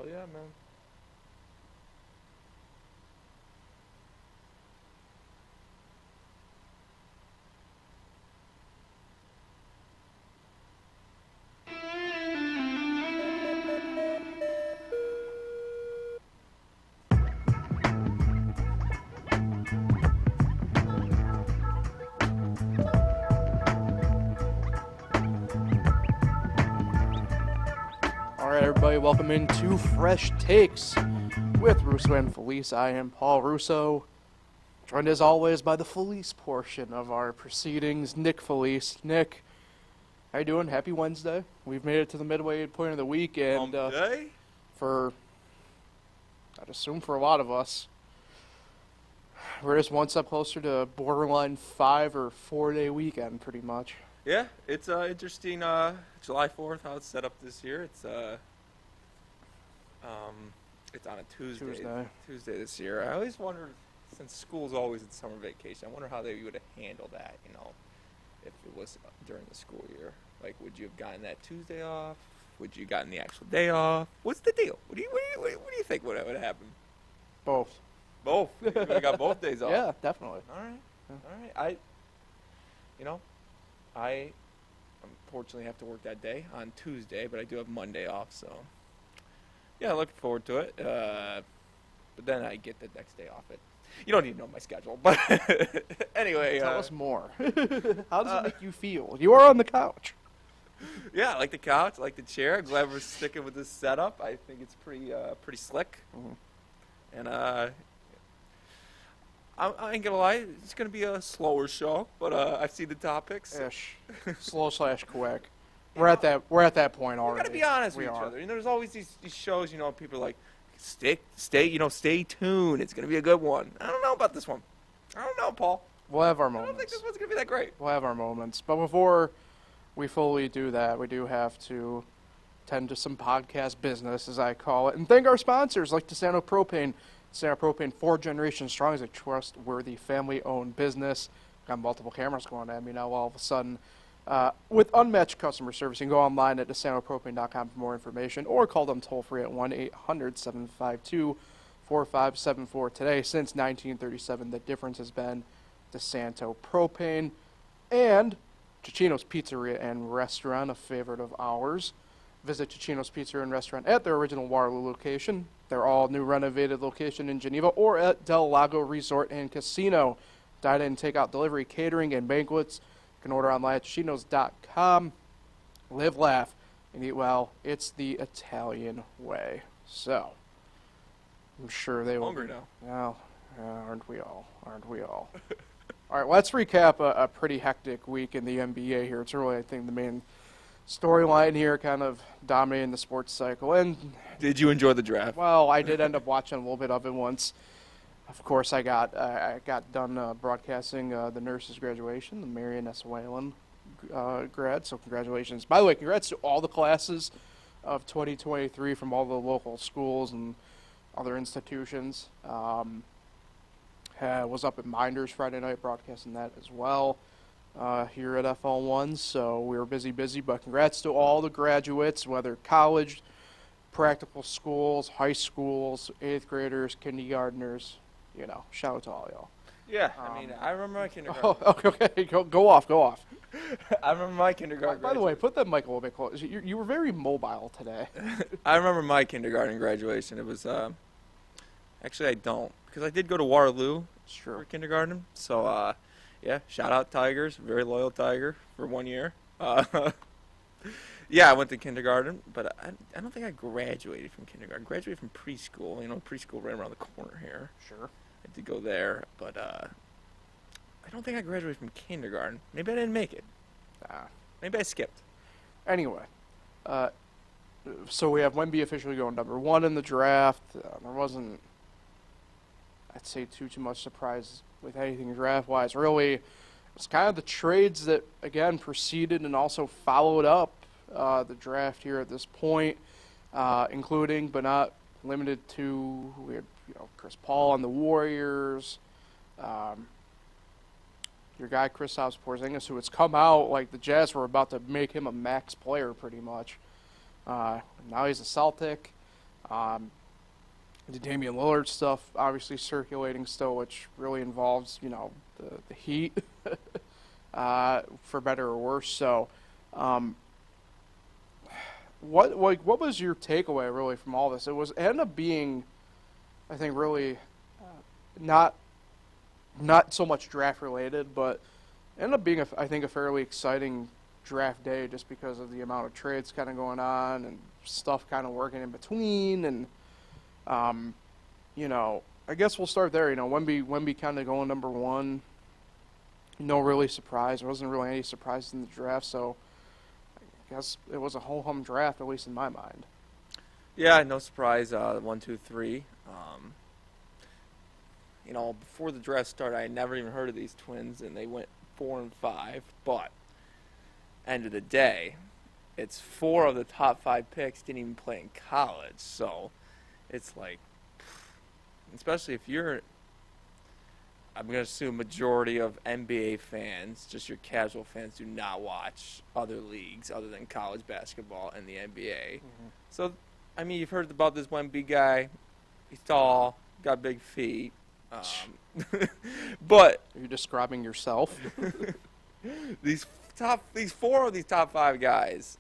Hell yeah, man. All right, everybody, welcome into Fresh Takes with Russo and Felice. I am Paul Russo, joined as always by the Felice portion of our proceedings, Nick Felice. Nick, how you doing? Happy Wednesday. We've made it to the midway point of the week, and Day? I'd assume for a lot of us, we're just one step closer to borderline 5 or 4 day weekend, pretty much. Yeah, it's interesting. July 4th, how it's set up this year. It's on a Tuesday this year. I always wondered, since school's always in summer vacation, I wonder how they would have handled that. If it was during the school year. Like, would you have gotten that Tuesday off? Would you have gotten the actual day off? What's the deal? What do you think would have happened? Both. Both. You would have got both days off. Yeah, definitely. All right. All right. I unfortunately have to work that day on Tuesday, but I do have Monday off, so yeah, looking forward to it. But then I get the next day off. You don't need to know my schedule, but anyway. Tell us more. How does it make you feel? You are on the couch. Yeah, I like the couch, I like the chair. I'm glad we're sticking with this setup. I think it's pretty slick. Mm-hmm. And I ain't gonna lie, it's gonna be a slower show, but I've seen the topics. Ish. Slow/quick. We're at that point already. We gotta be honest with each other. There's always these shows. People are like, stay tuned. It's gonna be a good one. I don't know about this one. I don't know, Paul. We'll have our I moments. don't think this one's gonna be that great. We'll have our moments, but before we fully do that, we do have to tend to some podcast business, as I call it, and thank our sponsors like DeSanto Propane. DeSanto Propane, 4 generations strong, is a trustworthy family-owned business. Got multiple cameras going at me now all of a sudden. With unmatched customer service, you can go online at DeSantoPropane.com for more information, or call them toll-free at 1-800-752-4574 today. Since 1937, the difference has been DeSanto Propane. And Cicino's Pizzeria and Restaurant, a favorite of ours. Visit Cicino's Pizzeria and Restaurant at their original Waterloo location, their all-new renovated location in Geneva, or at Del Lago Resort and Casino. Dine-in, takeout, delivery, catering, and banquets. You can order online at Cicinos.com. Live, laugh, and eat well. It's the Italian way. So, I'm sure they will. Hungry now. Well, aren't we all? Aren't we all? All right, let's recap a pretty hectic week in the NBA here. It's really, I think, the main storyline here, kind of dominating the sports cycle. And did you enjoy the draft? Well, I did end up watching a little bit of it once. Of course, I got done broadcasting the nurse's graduation, the Marion S. Whalen grad. So congratulations. By the way, congrats to all the classes of 2023 from all the local schools and other institutions. Was up at Minders Friday night broadcasting that as well here at FL1. So we were busy, but congrats to all the graduates, whether college, practical schools, high schools, 8th graders, kindergartners. Shout out to all y'all. Yeah, I remember my kindergarten. Oh, okay, go off. I remember my kindergarten. By the way, put that mic a little bit closer. You were very mobile today. I remember my kindergarten graduation. It was actually I don't, because I did go to Waterloo for kindergarten. So yeah, shout out Tigers, very loyal Tiger for 1 year. Yeah, I went to kindergarten, but I don't think I graduated from kindergarten. I graduated from preschool. Preschool right around the corner here. Sure. I did go there, but I don't think I graduated from kindergarten. Maybe I didn't make it. Maybe I skipped. Anyway, so we have Wemby officially going number 1 in the draft. There wasn't, I'd say, too much surprise with anything draft-wise. Really, it's kind of the trades that, again, preceded and also followed up the draft here at this point, including but not limited to, we had Chris Paul on the Warriors, your guy Kristaps Porzingis, who has come out like the Jazz were about to make him a max player pretty much. Now he's a Celtic. The Damian Lillard stuff obviously circulating still, which really involves, the Heat, for better or worse. So, what was your takeaway really from all this? It ended up being, I think, really not so much draft related, but ended up being I think a fairly exciting draft day just because of the amount of trades kind of going on and stuff kind of working in between. And I guess we'll start there. Wemby kind of going number one. No really surprise. There wasn't really any surprises in the draft, so I guess it was a ho-hum draft, at least in my mind. Yeah, no surprise. 1, 2, 3. Before the draft started, I had never even heard of these twins, and they went 4 and 5. But end of the day, it's 4 of the top 5 picks didn't even play in college, so it's like, especially if you're, I'm going to assume majority of NBA fans, just your casual fans, do not watch other leagues other than college basketball and the NBA. Mm-hmm. So, you've heard about this Wemby guy. He's tall, got big feet. But are you describing yourself? these 4 of these top 5 guys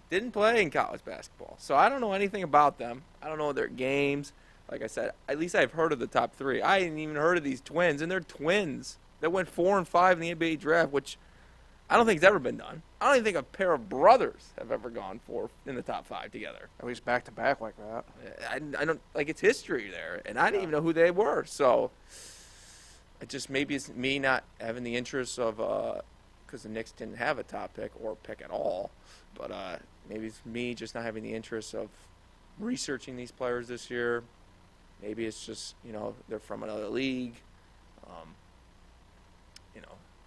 didn't play in college basketball, so I don't know anything about them. I don't know their games. Like I said, at least I've heard of the top 3. I hadn't even heard of these twins, and they're twins that went 4 and 5 in the NBA draft, which I don't think has ever been done. I don't even think a pair of brothers have ever gone 4 in the top 5 together. At least back to back like that. I don't like, it's history there, and I didn't even know who they were. So maybe it's me not having the interest of because the Knicks didn't have a top pick or pick at all. But maybe it's me just not having the interest of researching these players this year. Maybe it's just, they're from another league.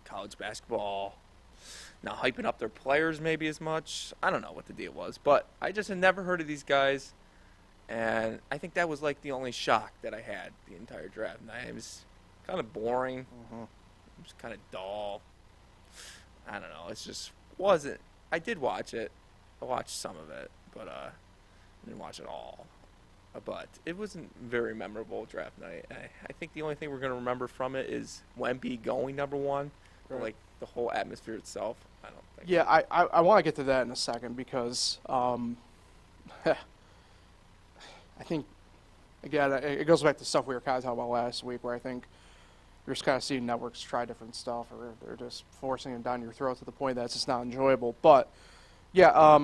College basketball, not hyping up their players maybe as much. I don't know what the deal was. But I just had never heard of these guys. And I think that was like the only shock that I had the entire draft. And it was kind of boring. Mm-hmm. It was kind of dull. I don't know. It just wasn't. I did watch it. I watched some of it, but I didn't watch it all. But it wasn't very memorable draft night. I think the only thing we're going to remember from it is Wemby going number 1. Right. Like the whole atmosphere itself. I don't think. Yeah, I want to get to that in a second because I think, again, it goes back to stuff we were kind of talking about last week where I think you're just kind of seeing networks try different stuff or they're just forcing it down your throat to the point that it's just not enjoyable. But, yeah,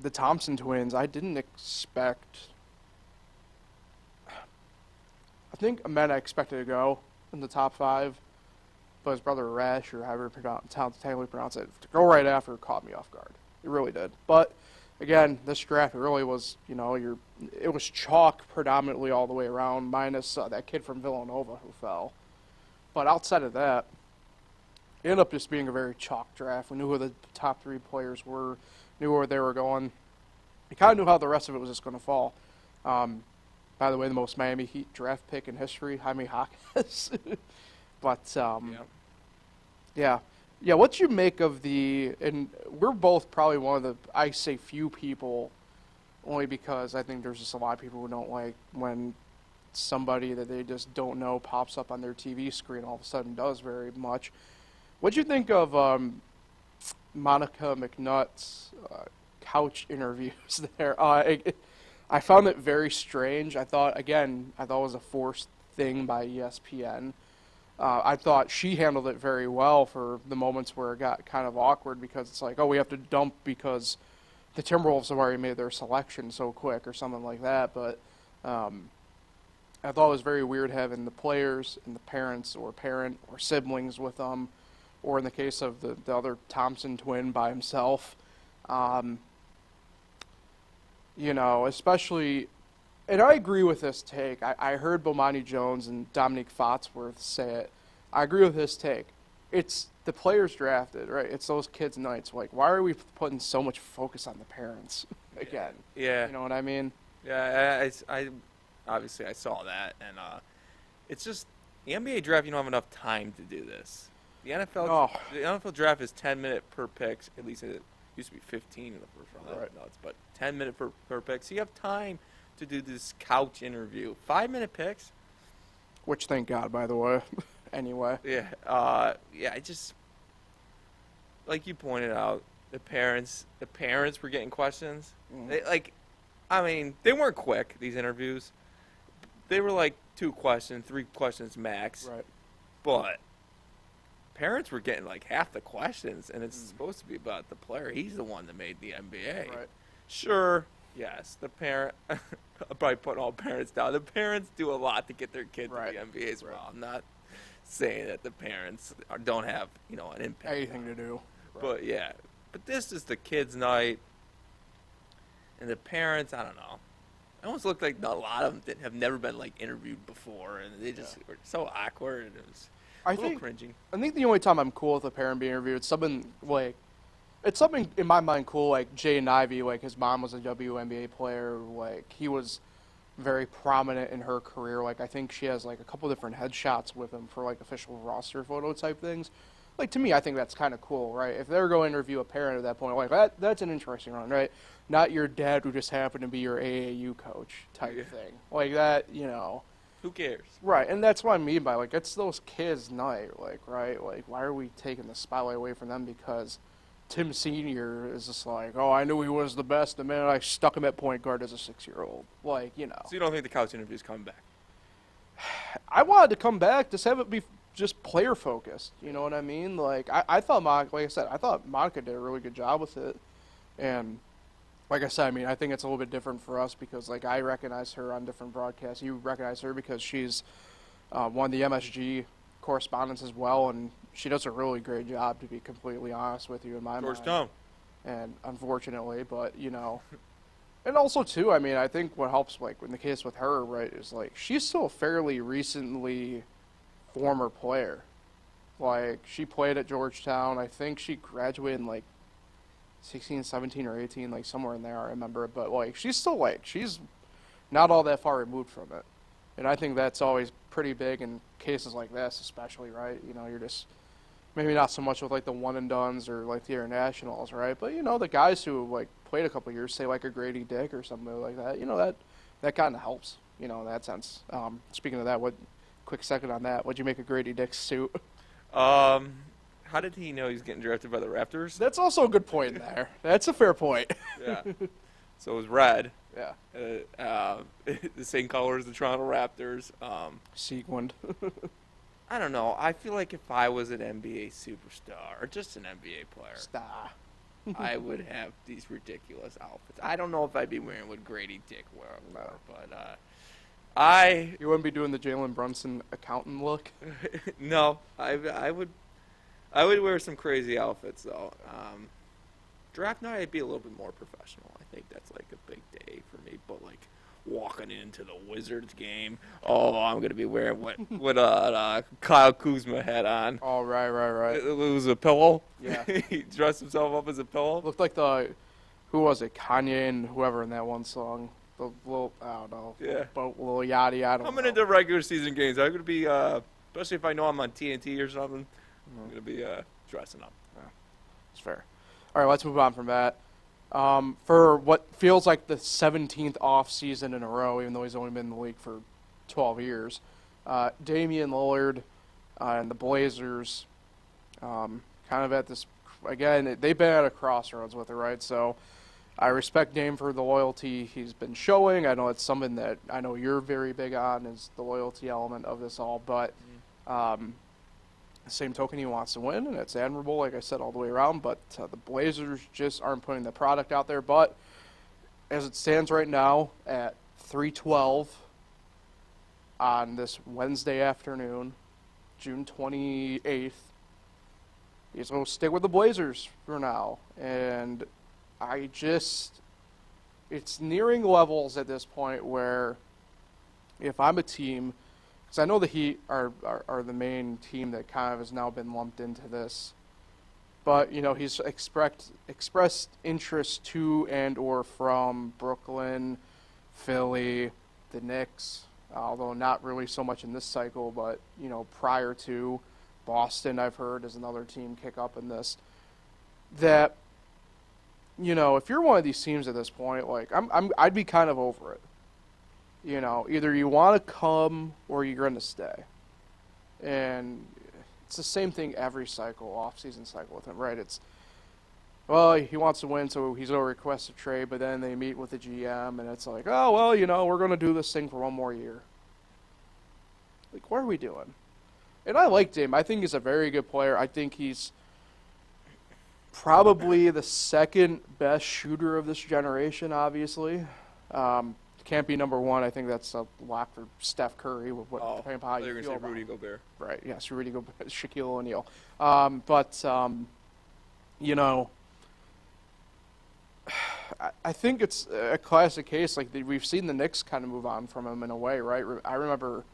the Thompson twins, I didn't expect. I think Amena expected to go in the top 5, but his brother Rash, or however you pronounce it, to go right after caught me off guard. It really did. But again, this draft really was, it was chalk predominantly all the way around, minus that kid from Villanova who fell. But outside of that, it ended up just being a very chalk draft. We knew who the top 3 players were, knew where they were going. We kind of knew how the rest of it was just going to fall. By the way, the most Miami Heat draft pick in history, Jaime Jaquez. But, yeah. What you make of and we're both probably one of the, I say few people, only because I think there's just a lot of people who don't like when somebody that they just don't know pops up on their TV screen all of a sudden does very much. What'd you think of Monica McNutt's couch interviews there? I found it very strange. I thought it was a forced thing by ESPN. I thought she handled it very well for the moments where it got kind of awkward because it's like, oh, we have to dump because the Timberwolves have already made their selection so quick or something like that. But I thought it was very weird having the players and the parents or parent or siblings with them, or in the case of the other Thompson twin by himself. Especially, and I agree with this take. I heard Bomani Jones and Dominique Foxworth say it. I agree with his take. It's the players drafted, right? It's those kids' nights. Like, why are we putting so much focus on the parents again? Yeah. You know what I mean? Yeah, I obviously I saw that, and it's just the NBA draft. You don't have enough time to do this. The NFL draft is 10 minutes per pick, at least Used to be 15 in the first round. Right. Nuts, but 10 minutes per pick. So you have time to do this couch interview. 5-minute picks. Which, thank God, by the way. Anyway. Yeah. I just, like you pointed out, the parents were getting questions. They weren't quick, these interviews. They were like 2 questions, 3 questions max. Right. But parents were getting like half the questions, and it's supposed to be about the player. He's the one that made the NBA. Right. Sure, yes, the parent. I'm probably putting all parents down. The parents do a lot to get their kid to the NBA as well. I'm not saying that the parents don't have an impact. Anything to do. Right. But this is the kids' night, and the parents. I don't know. It almost looked like a lot of them that have never been like interviewed before, and they just were so awkward. And it was a little cringing. I think the only time I'm cool with a parent being interviewed, it's something in my mind cool, like Jay Ivey, like his mom was a WNBA player, like he was very prominent in her career. Like I think she has like a couple different headshots with him for like official roster photo type things. Like to me, I think that's kind of cool, right? If they're going to interview a parent at that point, like that's an interesting one, right? Not your dad who just happened to be your AAU coach type thing, like that, Who cares? Right, and that's what I mean by, like, it's those kids' night, like, right? Like, why are we taking the spotlight away from them because Tim Sr. is just like, oh, I knew he was the best, and man, I stuck him at point guard as a 6-year-old. Like, So you don't think the couch interview's coming back? I wanted to come back, just have it be just player-focused, you know what I mean? Like, I thought Monica, like I said, I thought Monica did a really good job with it, and like I said, I mean, I think it's a little bit different for us because, like, I recognize her on different broadcasts. You recognize her because she's one of the MSG correspondents as well, and she does a really great job, to be completely honest with you, in my mind. Georgetown. And unfortunately, but, and also, too, I mean, I think what helps, like, in the case with her, right, is, like, she's still a fairly recently former player. Like, she played at Georgetown. I think she graduated in, like, 16, 17, or 18, like somewhere in there, I remember. But, like, she's still, like, she's not all that far removed from it. And I think that's always pretty big in cases like this, especially, right? You're just, maybe not so much with, like, the one-and-dones or, like, the internationals, right? But, the guys who, like, played a couple of years, say, like, a Grady Dick or something like that, that kind of helps, in that sense. Speaking of that, quick second on that, what'd you make of Grady Dick's suit? How did he know he's getting drafted by the Raptors? That's also a good point there. That's a fair point. Yeah. So it was red. Yeah. The same color as the Toronto Raptors. Sequined. I don't know. I feel like if I was an NBA superstar or just an NBA player, I would have these ridiculous outfits. I don't know if I'd be wearing what Grady Dick wore, but You wouldn't be doing the Jalen Brunson accountant look? No, I would wear some crazy outfits, though. Draft night, I'd be a little bit more professional. I think that's, like, a big day for me. But, like, walking into the Wizards game, I'm going to be wearing what Kyle Kuzma had on. Oh, right. It was a pillow. Yeah. He dressed himself up as a pillow. Looked like who was it, Kanye and whoever in that one song. The little, I don't know. Yeah. Little yachty, I don't know. Coming into regular season games, I'm going to be, especially if I know I'm on TNT or something, I'm going to be dressing up. Yeah. It's fair. All right, let's move on from that. For what feels like the 17th off season in a row, even though he's only been in the league for 12 years, Damian Lillard and the Blazers kind of at this, again, they've been at a crossroads with it, right? So I respect Dame for the loyalty he's been showing. I know it's something that I know you're very big on is the loyalty element of this all, but the same token, he wants to win, and it's admirable, like I said, all the way around. But the Blazers just aren't putting the product out there. But as it stands right now at 3:12 on this Wednesday afternoon, June 28th, he's going to stick with the Blazers for now. And it's nearing levels at this point where if I'm a team, because I know the Heat are the main team that kind of has now been lumped into this. But, he's expressed interest to and or from Brooklyn, Philly, the Knicks, although not really so much in this cycle, but, prior to Boston, I've heard, is another team kick up in this. That if you're one of these teams at this point, like I'd be kind of over it. Either you want to come or you're going to stay. And it's the same thing every cycle, off-season cycle with him, right? Well, he wants to win, so he's going to request a trade, but then they meet with the GM, and it's like, oh, well, we're going to do this thing for one more year. Like, what are we doing? And I liked him. I think he's a very good player. I think he's probably the second best shooter of this generation, obviously. Can't be number one. I think that's a lock for Steph Curry. Depending upon how you feel about Rudy Gobert. Right, yes, Rudy Gobert, Shaquille O'Neal. I think it's a classic case. Like, we've seen the Knicks kind of move on from him in a way, right? I remember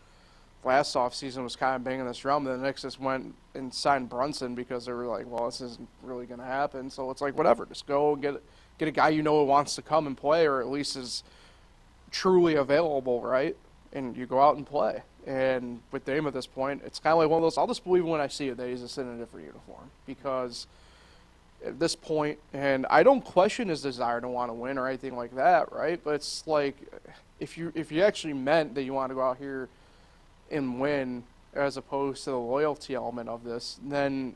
last offseason was kind of banging this drum. The Knicks just went and signed Brunson because they were like, well, this isn't really going to happen. So it's like, whatever, just go and get a guy who wants to come and play, or at least is truly available, right? And you go out and play. And with Dame at this point, it's kind of like one of those, I'll just believe when I see it that he's just in a different uniform. Because at this point, and I don't question his desire to want to win or anything like that, right? But it's like, if you actually meant that you want to go out here and win as opposed to the loyalty element of this, then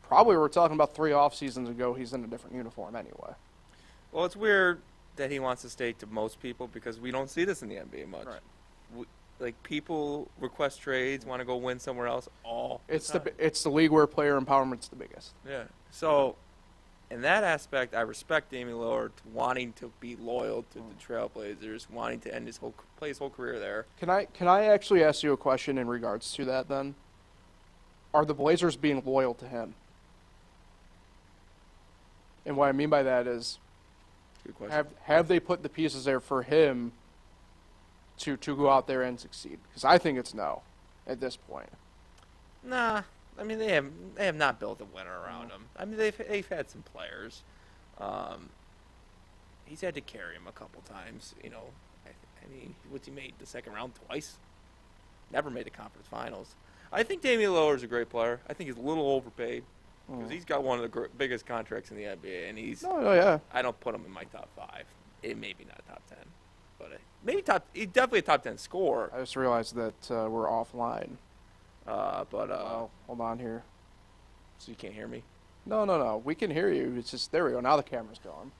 probably we're talking about 3 off seasons ago, he's in a different uniform anyway. Well, it's weird that he wants to stay to most people because we don't see this in the NBA much. Right. People request trades, want to go win somewhere else all the time. It's the league where player empowerment's the biggest. Yeah. So, in that aspect, I respect Damian Lillard wanting to be loyal to the Trailblazers, wanting to play his whole career there. Can I actually ask you a question in regards to that then? Are the Blazers being loyal to him? And what I mean by that is, good question. Have they put the pieces there for him to go out there and succeed? Because I think it's no at this point. Nah. I mean, they have not built a winner around him. I mean, they've had some players. He's had to carry him a couple times. I mean, what's he made the second round twice? Never made the conference finals. I think Damian Lillard's a great player. I think he's a little overpaid because he's got one of the biggest contracts in the NBA, and he's. Oh yeah. I don't put him in my top 5. It may be not top 10, but maybe he's definitely a top 10 scorer. I just realized that we're offline. Hold on here. So you can't hear me? No. We can hear you. It's just, there we go. Now the camera's going.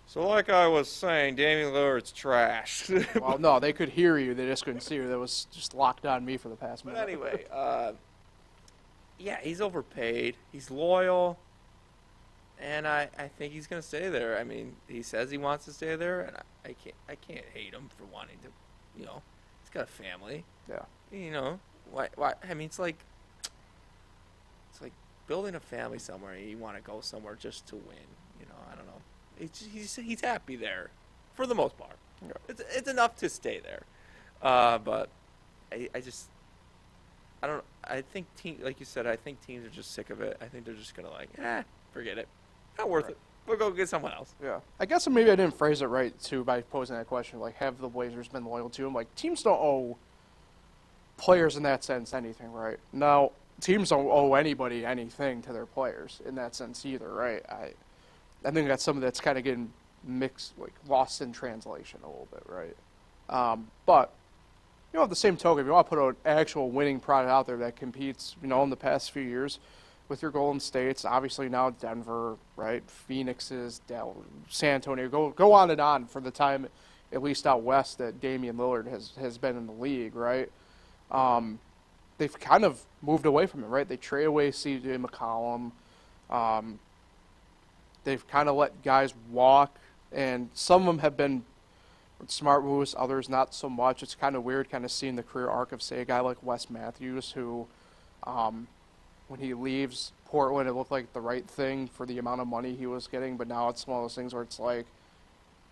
So like I was saying, Damian Lillard's trash. Well, no, they could hear you. They just couldn't see you. That was just locked on me for the past minute. But anyway, yeah, he's overpaid. He's loyal. And I think he's going to stay there. I mean, he says he wants to stay there, and I can't hate him for wanting to, he's got a family. Yeah. Why? I mean, it's like building a family somewhere. You want to go somewhere just to win. I don't know. He's happy there, for the most part. Yeah. It's enough to stay there. But I don't. I think like you said, I think teams are just sick of it. I think they're just gonna forget it. Not worth it. We'll go get someone else. Yeah. I guess maybe I didn't phrase it right too by posing that question. Like, have the Blazers been loyal to him? Like, teams don't owe players in that sense anything, right? Now, teams don't owe anybody anything to their players in that sense either, right? I think that's something that's kind of getting mixed, like lost in translation a little bit, right? But at the same token, if you want to put an actual winning product out there that competes, in the past few years with your Golden States, obviously now Denver, right? Phoenix's, San Antonio, go on and on for the time, at least out west, that Damian Lillard has been in the league, right? They've kind of moved away from it, right? They trade away C.J. McCollum. They've kind of let guys walk, and some of them have been smart moves, others not so much. It's kind of weird kind of seeing the career arc of, say, a guy like Wes Matthews, who, when he leaves Portland, it looked like the right thing for the amount of money he was getting, but now it's one of those things where it's like,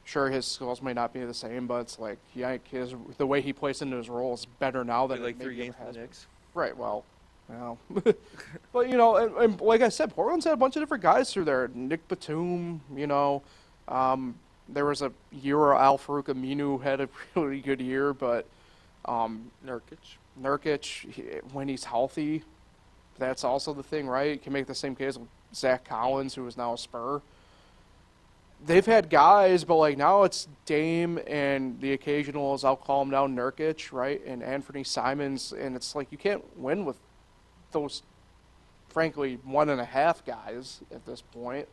sure, his skills may not be the same, but it's like, the way he plays into his role is better now than like it 3 games has for the Knicks. Right, well. But, and like I said, Portland's had a bunch of different guys through there. Nick Batum, there was a year where Al-Farouq Aminu had a really good year, but Nurkic, when he's healthy, that's also the thing, right? You can make the same case with Zach Collins, who is now a Spur. they've had guys, but like now it's Dame and the occasional, as I'll call him now, Nurkic, right, and Anthony Simons, and it's like you can't win with those, frankly, 1.5 guys at this point.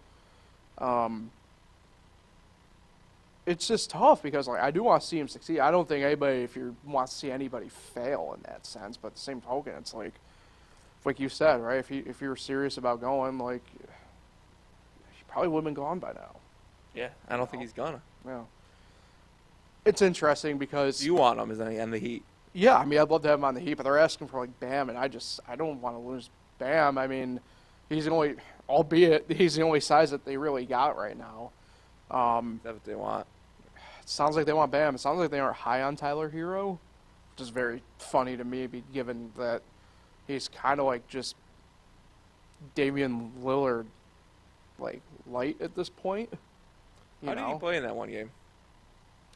It's just tough because like I do want to see him succeed. I don't think anybody, if you want to see anybody fail in that sense, but at the same token, it's like you said, right? If you were serious about going, like, he probably would have been gone by now. Yeah, I don't think he's gonna. Yeah. It's interesting because you want him on the Heat. Yeah, I mean, I'd love to have him on the Heat, but they're asking for like Bam, and I don't want to lose Bam. I mean, he's the only size that they really got right now. Is that what they want? It sounds like they want Bam. It sounds like they aren't high on Tyler Hero, which is very funny to me, given that he's kind of like just Damian Lillard, like, light at this point. How did he play in that one game?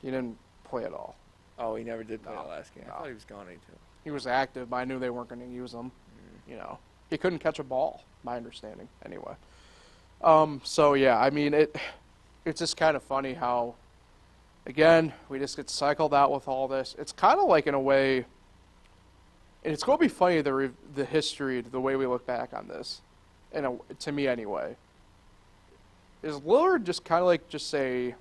He didn't play at all. Oh, he never did play the last game. I thought he was gone too. He was active, but I knew they weren't going to use him. He couldn't catch a ball, my understanding, anyway. So yeah, I mean, it's just kind of funny how, again, we just get cycled out with all this. It's kind of like, in a way, and it's going to be funny, the history, the way we look back on this, to me anyway. Is Lillard just kind of like just a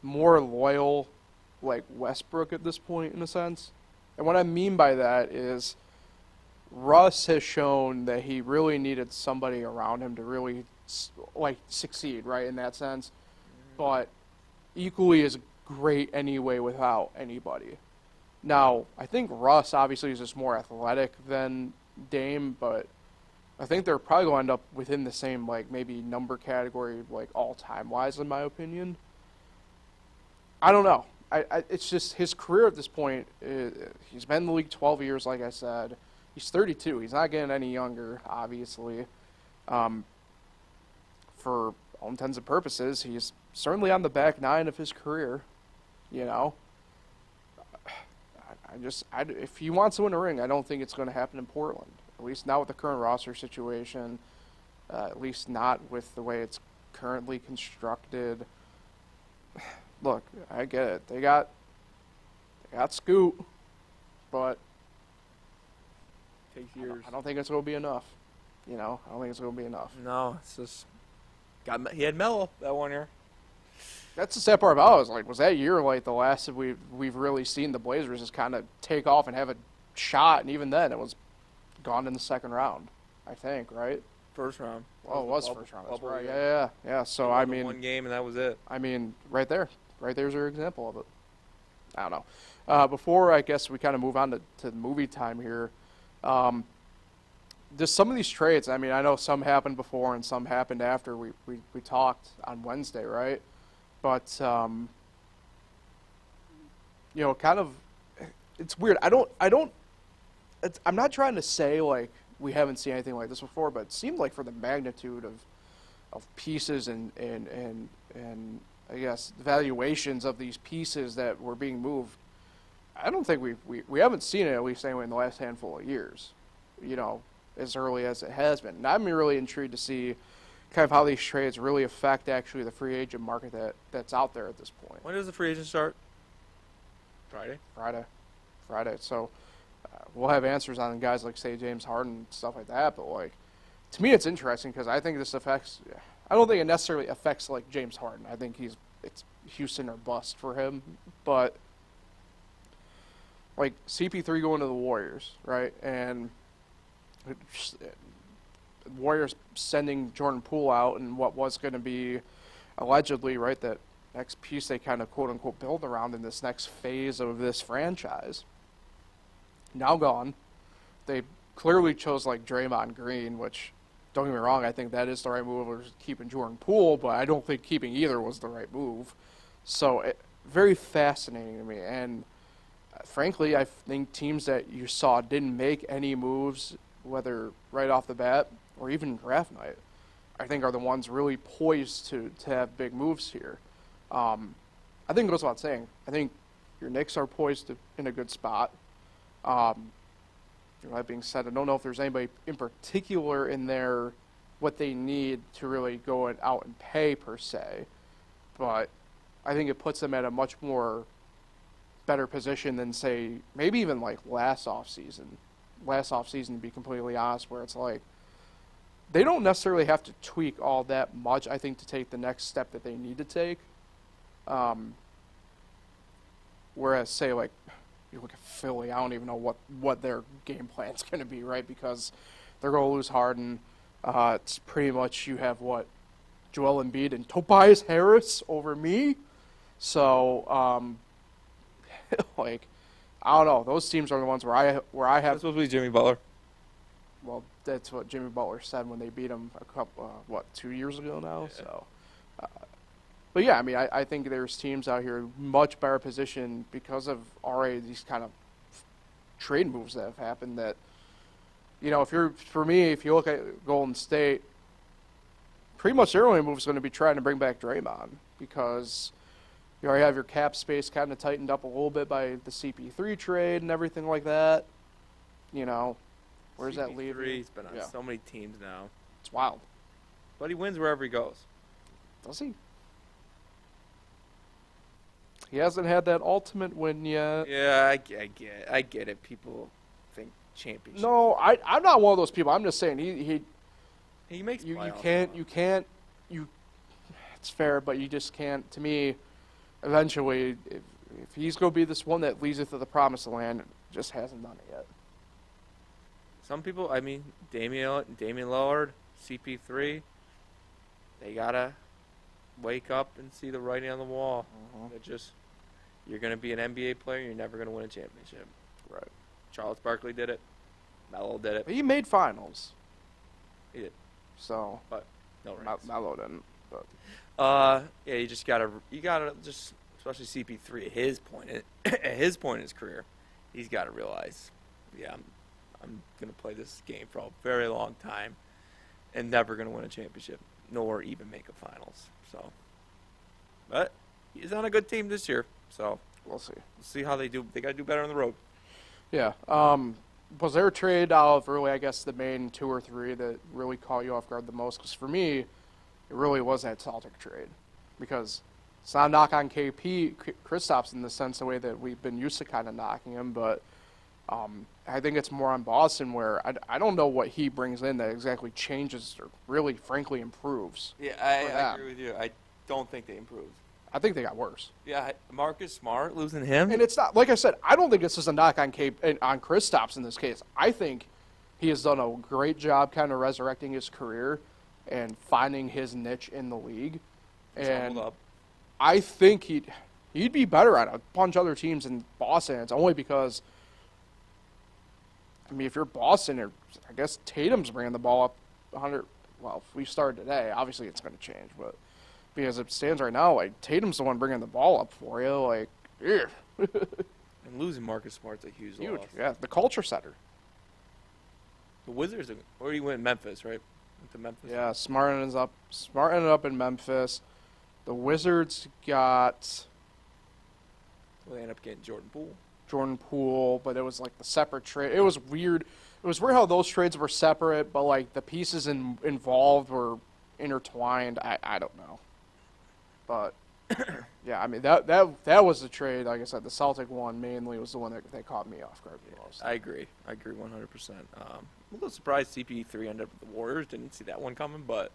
more loyal, like, Westbrook at this point, in a sense? And what I mean by that is Russ has shown that he really needed somebody around him to really, like, succeed, right, in that sense. But equally as great anyway without anybody. Now, I think Russ obviously is just more athletic than Dame, but I think they're probably going to end up within the same, like, maybe number category, like, all-time wise, in my opinion. I don't know. It's just his career at this point. He's been in the league 12 years, like I said. He's 32. He's not getting any younger, obviously. For all intents and purposes, he's certainly on the back nine of his career. If he wants to win a ring, I don't think it's going to happen in Portland. At least not with the current roster situation. At least not with the way it's currently constructed. Look, I get it. They got Scoot, but takes years. I don't think it's going to be enough. I don't think it's going to be enough. No, it's just he had Melo that one year. That's the sad part about it. Was that year like the last that we've really seen the Blazers just kind of take off and have a shot, and even then it was gone in the second round, I think, right? First round. Oh, it was first round. That's right. Year. Yeah. So I mean, one game and that was it. I mean, right there's your example of it. I don't know. Before I guess we kind of move on to movie time here, just some of these trades. I mean, I know some happened before and some happened after we talked on Wednesday, right? But kind of, it's weird. I'm not trying to say like we haven't seen anything like this before, but it seemed like for the magnitude of pieces and I guess valuations of these pieces that were being moved, I don't think we haven't seen it, at least anyway, in the last handful of years, as early as it has been. And I'm really intrigued to see kind of how these trades really affect actually the free agent market that's out there at this point. When does the free agent start? Friday. So we'll have answers on guys like, say, James Harden and stuff like that. But, like, to me it's interesting because I think this affects – I don't think it necessarily affects, like, James Harden. I think it's Houston or bust for him. But, like, CP3 going to the Warriors, right? And Warriors sending Jordan Poole out and what was going to be allegedly, right, that next piece they kind of quote-unquote build around in this next phase of this franchise. Now gone. They clearly chose, like, Draymond Green, which, don't get me wrong, I think that is the right move over keeping Jordan Poole, but I don't think keeping either was the right move. So, very fascinating to me. And, frankly, I think teams that you saw didn't make any moves, whether right off the bat or even draft night, I think are the ones really poised to have big moves here. I think it goes without saying. I think your Knicks are poised in a good spot. That being said, I don't know if there's anybody in particular in there what they need to really go out and pay per se, but I think it puts them at a much more better position than, say, maybe even like last offseason, to be completely honest, where it's like they don't necessarily have to tweak all that much, I think, to take the next step that they need to take. Whereas, say, like, you look at Philly, I don't even know what their game plan's going to be, right? Because they're going to lose Harden. It's pretty much you have, Joel Embiid and Tobias Harris over me. So, like, I don't know. Those teams are the ones where I have. That's supposed to be Jimmy Butler. Well, that's what Jimmy Butler said when they beat him 2 years ago now. Yeah. So, but yeah, I mean, I think there's teams out here much better positioned because of already these kind of trade moves that have happened. That, if you look at Golden State, pretty much their only move is going to be trying to bring back Draymond because you already have your cap space kind of tightened up a little bit by the CP3 trade and everything like that. Where's that leave? He's been on so many teams now. It's wild. But he wins wherever he goes. Does he? He hasn't had that ultimate win yet. Yeah, I get it. People think championship. No, I'm not one of those people. I'm just saying he makes you can't. It's fair, but you just can't. To me, eventually, if he's going to be this one that leads it to the promised land, just hasn't done it yet. Some people, I mean, Damian Lillard, CP3, they gotta wake up and see the writing on the wall. You're going to be an NBA player, you're never going to win a championship. Right. Charles Barkley did it. Melo did it. But he made finals. He did. So. But no rings. Melo didn't. But. Yeah, you gotta just, especially CP3 at his point in his career, he's got to realize, I'm going to play this game for a very long time and never going to win a championship, nor even make a finals. So, but he's on a good team this year, so we'll see. We'll see how they do. They got to do better on the road. Yeah. Was there a trade out of really, I guess, the main 2 or 3 that really caught you off guard the most? Because for me, it really was that Celtic trade. Because it's not a knock on Kristaps in the sense the way that we've been used to kind of knocking him, but I think it's more on Boston where I don't know what he brings in that exactly changes or really, frankly, improves. Yeah, I agree with you. I don't think they improved. I think they got worse. Yeah, Marcus Smart, losing him. And it's not, like I said, I don't think this is a knock on Kristaps in this case. I think he has done a great job kind of resurrecting his career and finding his niche in the league. And I think he'd be better at a bunch of other teams in Boston. It's only because, I mean, if you're Boston, I guess Tatum's bringing the ball up 100. Well, if we started today, obviously it's going to change, but because it stands right now, like, Tatum's the one bringing the ball up for you, like, yeah. And losing Marcus Smart's a huge loss. Yeah, the culture setter. The Wizards, where he went, Memphis, right? Went to Memphis. Yeah, Smart ended up in Memphis. The Wizards got. Well, they ended up getting Jordan Poole, but it was like the separate trade. It was weird. It was weird how those trades were separate, but like the pieces involved were intertwined. I don't know. But yeah, I mean that was the trade. Like I said, the Celtic one mainly was the one that caught me off guard the most. I agree 100%. I'm a little surprised CP3 ended up with the Warriors. Didn't see that one coming, but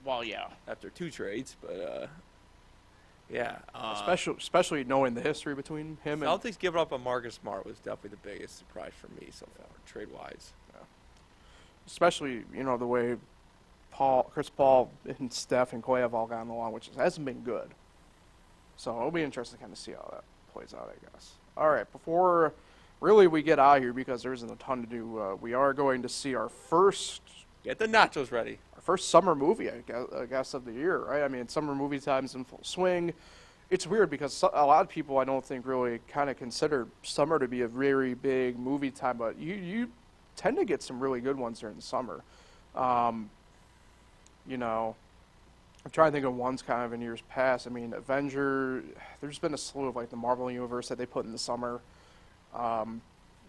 well, yeah. After 2 trades, but yeah. Especially knowing the history between him Celtics and giving up on Marcus Smart was definitely the biggest surprise for me so far, trade-wise. Yeah. Especially, the way Chris Paul and Steph and Clay have all gotten along, which hasn't been good. So it'll be interesting to kind of see how that plays out, I guess. All right, before really we get out of here, because there isn't a ton to do, we are going to see our first... Get the nachos ready. Our first summer movie, I guess, of the year, right? I mean, summer movie time's in full swing. It's weird because a lot of people, I don't think, really kind of consider summer to be a very big movie time, but you tend to get some really good ones during the summer. I'm trying to think of ones kind of in years past. I mean, Avenger, there's been a slew of, like, the Marvel Universe that they put in the summer.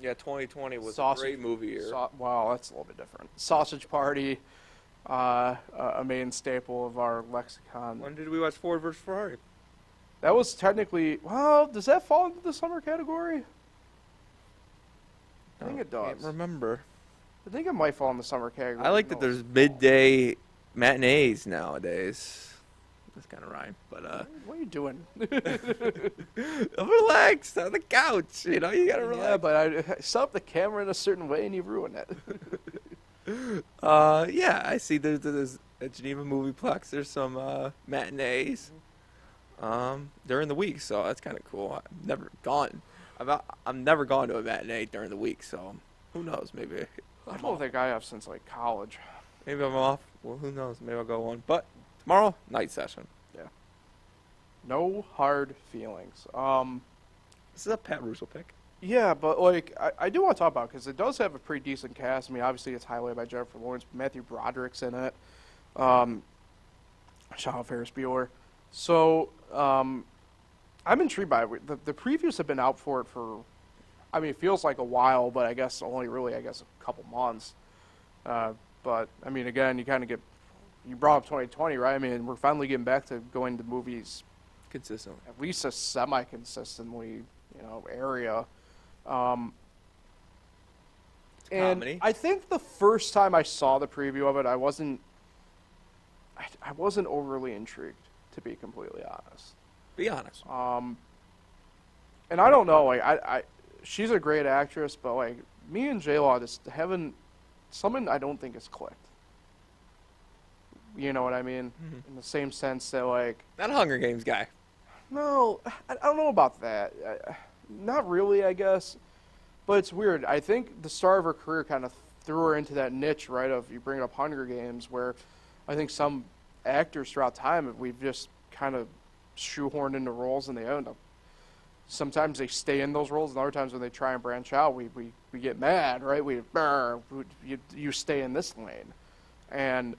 Yeah, 2020 was a great movie year. Wow, that's a little bit different. Sausage Party, a main staple of our lexicon. When did we watch Ford versus Ferrari? That was technically, well, does that fall into the summer category? I think it does. I can't remember. I think it might fall in the summer category. I like that there's midday matinees nowadays. That's kind of rhyme, but What are you doing? I'm relaxed on the couch. You know, you gotta relax. Yeah, but I set up the camera in a certain way and you ruin it. Yeah, I see there's at Geneva Movieplex. There's some matinees during the week, so that's kind of cool. I've never gone. I've never gone to a matinee during the week, so who knows? Maybe I don't think I have since like college. maybe I'm off. Well, who knows? Maybe I'll go one. But tomorrow, night session. Yeah. No hard feelings. This is a Pat Russo pick. Yeah, but like I do want to talk about because it does have a pretty decent cast. I mean, obviously it's highlighted by Jennifer Lawrence, but Matthew Broderick's in it. Shout out Ferris Bueller. So I'm intrigued by it. The previews have been out for it for, I mean, it feels like a while, but I guess only really a couple months. But I mean, again, you brought up 2020, right? I mean, we're finally getting back to going to movies Consistently. at least a semi-consistently, area. And comedy. I think the first time I saw the preview of it, I wasn't overly intrigued, to be completely honest. Be honest. And I don't know, like she's a great actress, but like me and J-Law just haven't, something I don't think has clicked. You know what I mean? Mm-hmm. In the same sense that like, Not a Hunger Games guy. no, I don't know about that. Not really, I guess. But it's weird. I think the start of her career kind of threw her into that niche, right, of you bring up Hunger Games, where I think some actors throughout time, we've just kind of shoehorned into roles and they end up. Sometimes they stay in those roles, and other times when they try and branch out, we get mad, right? You stay in this lane. And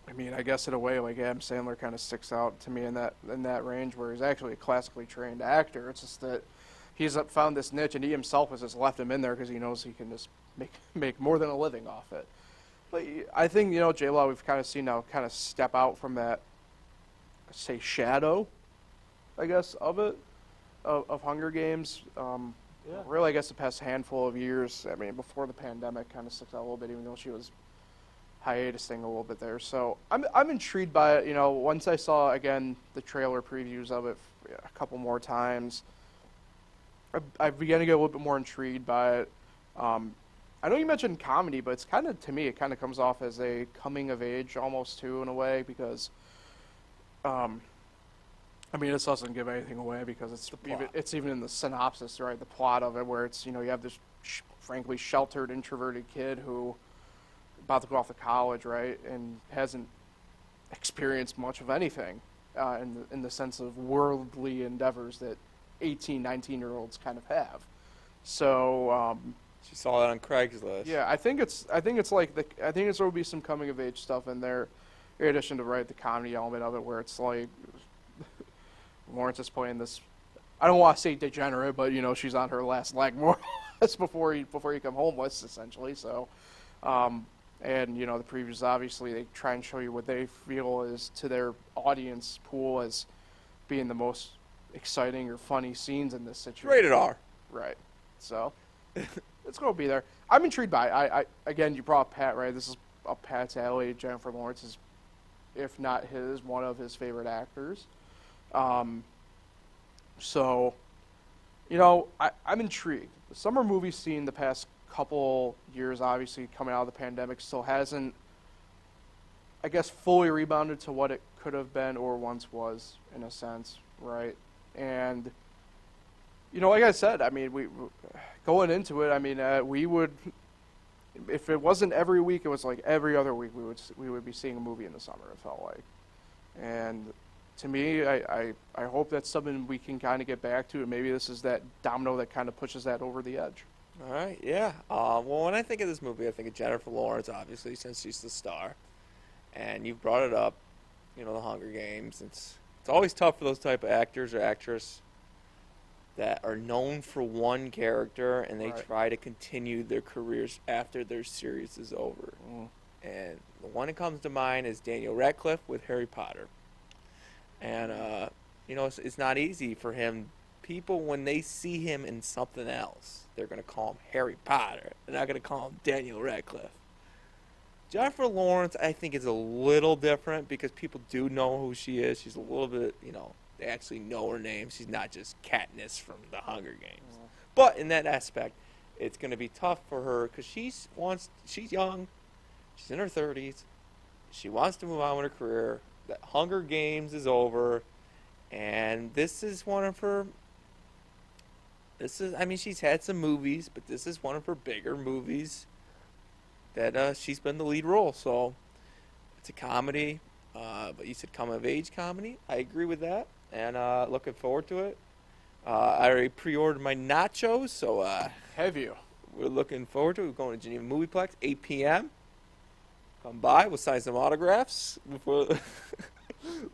I mean, I guess in a way, like Adam Sandler kind of sticks out to me in that range, where he's actually a classically trained actor. It's just that he's found this niche, and he himself has just left him in there because he knows he can just make more than a living off it. But I think J-Law we've kind of seen now kind of step out from that, say, shadow, I guess, of it, of Hunger Games. Really, I guess the past handful of years. I mean, before the pandemic, kind of sticks out a little bit, even though she was hiatusing a little bit there. So I'm intrigued by it. Once I saw again the trailer previews of it a couple more times, I began to get a little bit more intrigued by it. I know you mentioned comedy, but it's kind of, to me, it kind of comes off as a coming of age almost too, in a way, because I mean, this doesn't give anything away because it's even in the synopsis, right? The plot of it, where it's you have this frankly sheltered, introverted kid who about to go off to college, right, and hasn't experienced much of anything in the sense of worldly endeavors that 18, 19-year-olds kind of have. So She saw that on Craigslist. yeah, I think it's there will be some coming of age stuff in there, in addition to the comedy element of it, where it's like Lawrence is playing this. I don't want to say degenerate, but she's on her last leg more or less before you come homeless, essentially. So, and the previews, obviously they try and show you what they feel is to their audience pool as being the most exciting or funny scenes in this situation. Rated R. Right. So it's going to be there. I'm intrigued by it. I again, you brought up Pat, right? This is up Pat's alley. Jennifer Lawrence is, if not one of his favorite actors. So, I'm intrigued. The summer movie scene the past couple years, obviously coming out of the pandemic, still hasn't, I guess, fully rebounded to what it could have been or once was, in a sense, right? And, like I said, I mean, we going into it, I mean, we would, if it wasn't every week, it was like every other week we would be seeing a movie in the summer, it felt like. And to me, I hope that's something we can kind of get back to, and maybe this is that domino that kind of pushes that over the edge. All right, yeah. Well, when I think of this movie, I think of Jennifer Lawrence, obviously, since she's the star. And you've brought it up, the Hunger Games. It's always tough for those type of actors or actress that are known for one character, and they try to continue their careers after their series is over. And the one that comes to mind is Daniel Radcliffe with Harry Potter. And, it's not easy for him. People, when they see him in something else, they're going to call him Harry Potter. They're not going to call him Daniel Radcliffe. Jennifer Lawrence, I think, is a little different because people do know who she is. She's a little bit, they actually know her name. She's not just Katniss from the Hunger Games. Mm. But in that aspect, it's going to be tough for her because she's young. She's in her 30s. She wants to move on with her career. The Hunger Games is over. And this is one of her... she's had some movies, but this is one of her bigger movies that she's been the lead role. So it's a comedy, but you said coming-of-age comedy. I agree with that, and looking forward to it. I already pre-ordered my nachos, so have you? We're looking forward to it. We're going to Geneva Movieplex, 8 p.m. Come by. We'll sign some autographs before.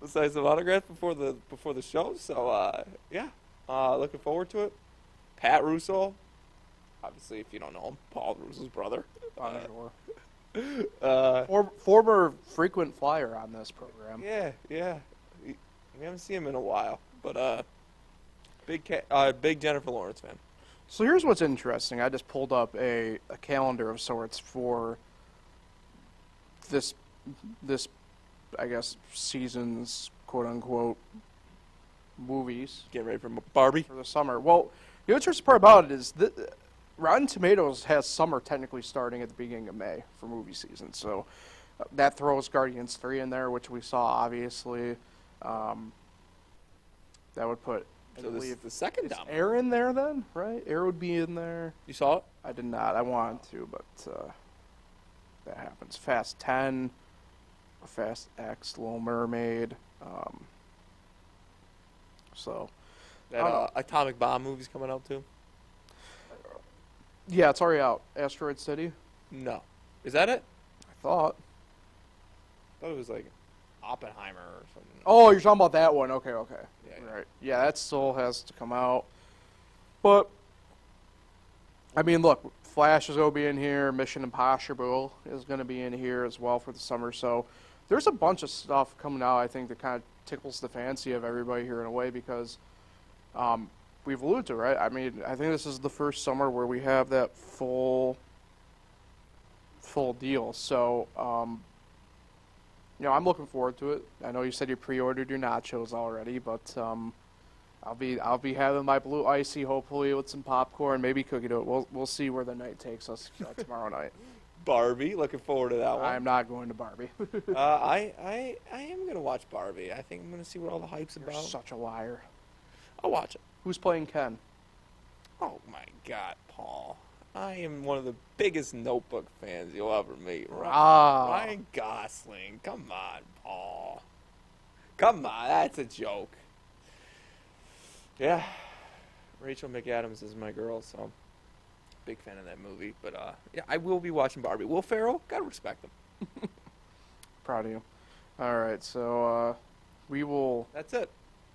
We'll sign some autographs before the show. So looking forward to it. Pat Russo, obviously, if you don't know him, Paul Russo's brother. Former frequent flyer on this program. Yeah. We haven't seen him in a while, but big Jennifer Lawrence fan. So here's what's interesting. I just pulled up a calendar of sorts for this I guess season's quote unquote movies. Getting ready for Barbie for the summer. Well, the interesting part about it is that Rotten Tomatoes has summer technically starting at the beginning of May for movie season. So that throws Guardians 3 in there, which we saw obviously. That would put. So this is the second Is Air in there then, right? Air would be in there. You saw it? I did not. I wanted to, but that happens. Fast 10, Fast X, Little Mermaid. That Atomic Bomb movie's coming out too? Yeah, it's already out. Asteroid City? No. Is that it? I thought it was like Oppenheimer or something. Oh, you're talking about that one. Okay. Yeah. Right. Yeah, that still has to come out. But, look, Flash is going to be in here. Mission Impossible is going to be in here as well for the summer. So there's a bunch of stuff coming out, I think, that kind of tickles the fancy of everybody here in a way because we've alluded to, right? I think this is the first summer where we have that full deal. So, I'm looking forward to it. I know you said you pre-ordered your nachos already, but I'll be having my blue icy, hopefully with some popcorn, maybe cookie dough. We'll see where the night takes us tomorrow night. Barbie, looking forward to that one. I'm not going to Barbie. I am gonna watch Barbie. I think I'm gonna see what all the hype's You're about. such a liar. I'll watch it. Who's playing Ken? Oh my God, Paul! I am one of the biggest Notebook fans you'll ever meet. Ryan Gosling. Come on, Paul. Come on, that's a joke. Yeah, Rachel McAdams is my girl, so big fan of that movie. But I will be watching Barbie. Will Ferrell, gotta respect him. Proud of you. All right, so we will. That's it.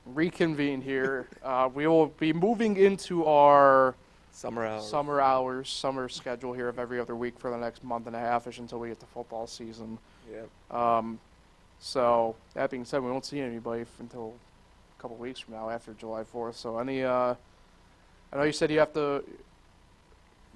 Reconvene here. We will be moving into our summer schedule here of every other week for the next month and a half-ish until we get to football season. Yeah. So that being said, we won't see anybody until a couple weeks from now after July 4th. So I know you said you have to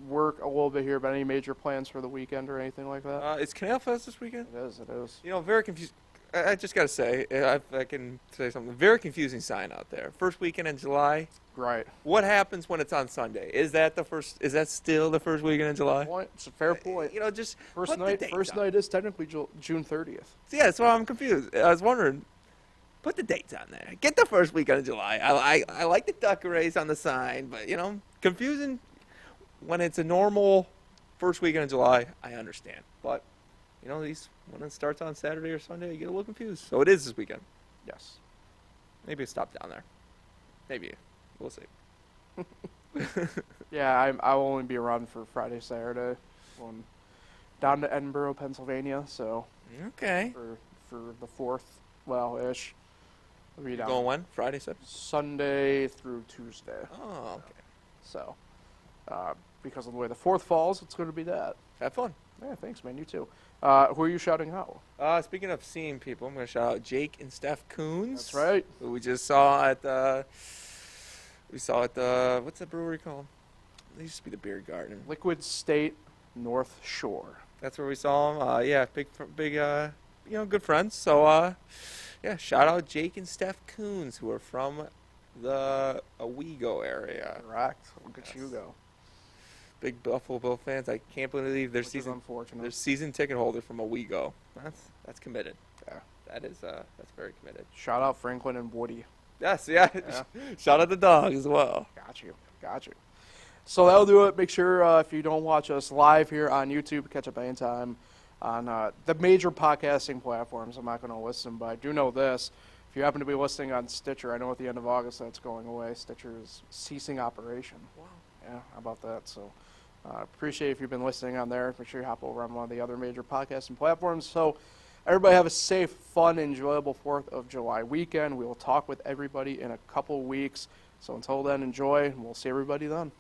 work a little bit here, but any major plans for the weekend or anything like that? It's Canal Fest this weekend. It is. Very confused. I just gotta say, if I can say something. Very confusing sign out there. First weekend in July. Right. What happens when it's on Sunday? Is that still the first weekend in July? It's a fair point. Just first night is technically June 30th. So yeah, that's why I'm confused. I was wondering. Put the dates on there. Get the first weekend of July. I like the duck race on the sign, but confusing when it's a normal first weekend of July. I understand, but when it starts on Saturday or Sunday, you get a little confused. So it is this weekend. Yes. Maybe a stop down there. Maybe. We'll see. Yeah, I'll only be around for Friday, Saturday. Going down to Edinburgh, Pennsylvania. So. Okay. For the 4th, ish. You're going when? Friday, Saturday? Sunday through Tuesday. Oh, okay. So, because of the way the 4th falls, it's going to be that. Have fun. Yeah, thanks, man. You too. Who are you shouting out? Speaking of seeing people, I'm going to shout out Jake and Steph Coons. That's right. Who we just saw at the. What's the brewery called? They used to be the Beer Garden. Liquid State North Shore. That's where we saw him. Yeah, big, good friends. So, yeah, shout out Jake and Steph Coons, who are from the Owego area. Correct. Look at you go. Big Buffalo Bill fans. I can't believe their season ticket holder from Owego. That's committed. Yeah. That's very committed. Shout out Franklin and Woody. Yes, yeah. Shout out the dog as well. Got you. So that'll do it. Make sure if you don't watch us live here on YouTube, catch up anytime on the major podcasting platforms. I'm not going to list them, but I do know this. If you happen to be listening on Stitcher, I know at the end of August that's going away. Stitcher is ceasing operation. Wow. Yeah, how about that? So appreciate if you've been listening on there. Make sure you hop over on one of the other major podcasting platforms. So everybody have a safe, fun, enjoyable 4th of July weekend. We will talk with everybody in a couple weeks. So until then, enjoy, and we'll see everybody then.